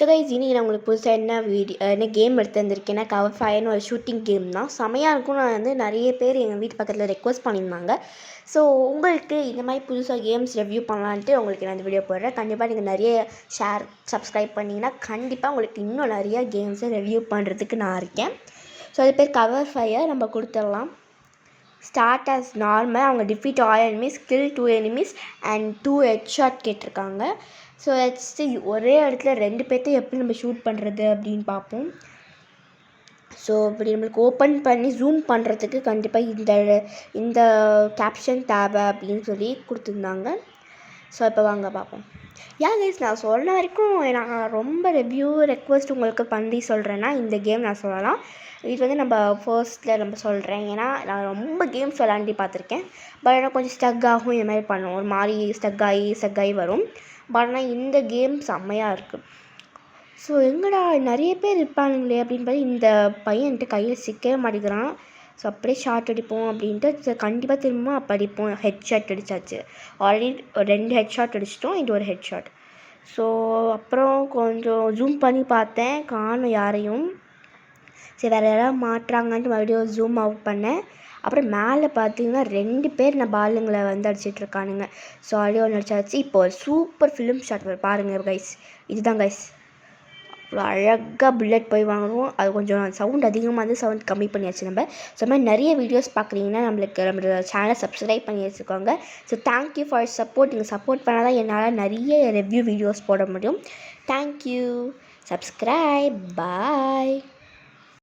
So guys இன்றைக்கி நான் உங்களுக்கு புதுசாக என்ன கேம் எடுத்து வந்திருக்கேன்னா கவர் ஃபயர்னு ஒரு ஷூட்டிங் கேம் தான். செமையாக இருக்கும். நான் வந்து நிறைய பேர் எங்கள் வீட்டு பக்கத்தில் ரெக்வஸ்ட் பண்ணியிருந்தாங்க. ஸோ உங்களுக்கு இந்த மாதிரி புதுசாக கேம்ஸ் ரிவ்யூ பண்ணலான்ட்டு உங்களுக்கு நான் இந்த வீடியோ போடுறேன். கண்டிப்பாக நீங்கள் நிறைய ஷேர் சப்ஸ்கிரைப் பண்ணிங்கன்னா கண்டிப்பாக உங்களுக்கு இன்னும் நிறைய கேம்ஸை ரிவ்யூ பண்ணுறதுக்கு நான் இருக்கேன். ஸோ அது பேர் கவர் ஃபயர். நம்ம கொடுத்துடலாம். Start as normal. அவங்க defeat all enemies, kill 2 enemies and 2 headshot கேட்டிருக்காங்க. ஸோ நெக்ஸ்ட்டு ஒரே இடத்துல 2 பேர்த்தை எப்படி நம்ம ஷூட் பண்ணுறது அப்படின்னு பார்ப்போம். ஸோ இப்படி நம்மளுக்கு ஓப்பன் பண்ணி ஜூம் பண்ணுறதுக்கு கண்டிப்பாக இந்த கேப்ஷன் தேவை அப்படின்னு சொல்லி கொடுத்துருந்தாங்க. ஸோ இப்போ வாங்க பார்ப்போம். கைஸ் நான் சொன்ன வரைக்கும் நான் ரொம்ப ரிவ்யூ ரெக்வஸ்ட் உங்களுக்கு பண்ணி சொல்கிறேன்னா இந்த கேம் நான் சொல்லலாம். இது வந்து நம்ம ஃபர்ஸ்ட்டில் நம்ம சொல்கிறேன். ஏன்னா நான் ரொம்ப கேம்ஸ் விளாண்டி பார்த்துருக்கேன். பட் ஆனால் கொஞ்சம் ஸ்டக் ஆகும். இது மாதிரி பண்ணும். ஒரு மாதிரி ஸ்டக் ஆகி வரும். பட் ஆனால் இந்த கேம் செம்மையாக இருக்குது. ஸோ எங்கடா நிறைய பேர் இருப்பானுங்களே அப்படின்னு பார்த்து இந்த பையன்ட்டு கையில் சிக்கவே மாட்டேங்கிறான். ஸோ அப்படியே ஷார்ட் அடிப்போம் அப்படின்ட்டு கண்டிப்பாக திரும்ப அப்போ அடிப்போம். ஹெட் ஷாட் அடித்தாச்சு. ஆல்ரெடி 2 ஹெட் ஷாட் அடிச்சிட்டோம். இது ஒரு ஹெட் ஷாட். ஸோ அப்புறம் கொஞ்சம் ஜூம் பண்ணி பார்த்தேன், காணும் யாரையும். சரி வேறு யாராவது மாட்டுறாங்கன்ட்டு மறுபடியும் ஜூம் அவுட் பண்ணேன். அப்புறம் மேலே பார்த்தீங்கன்னா 2 பேர் நான் பாலுங்களை வந்து அடிச்சிட்ருக்கானுங்க. ஸோ ஆல்ரெடி ஒன்று அடிச்சாச்சு. இப்போ ஒரு சூப்பர் ஃபிலிம் ஷாட் பாருங்கள் கைஸ். இதுதான் கைஸ். அவ்வளோ அழகாக புல்லட் போய் வாங்குவோம். அது கொஞ்சம் சவுண்ட் அதிகமாக இருந்து சவுண்ட் கம்மி பண்ணியாச்சு நம்ம. ஸோ மாதிரி நிறைய வீடியோஸ் பார்க்குறீங்கன்னா நம்மளோட சேனலை சப்ஸ்கிரைப் பண்ணி வச்சுக்கோங்க. So thank you for support. நீங்கள் சப்போர்ட் பண்ணால் தான் என்னால் நிறைய ரிவ்யூ வீடியோஸ் போட முடியும். தேங்க்யூ. சப்ஸ்கிரைப். பாய்.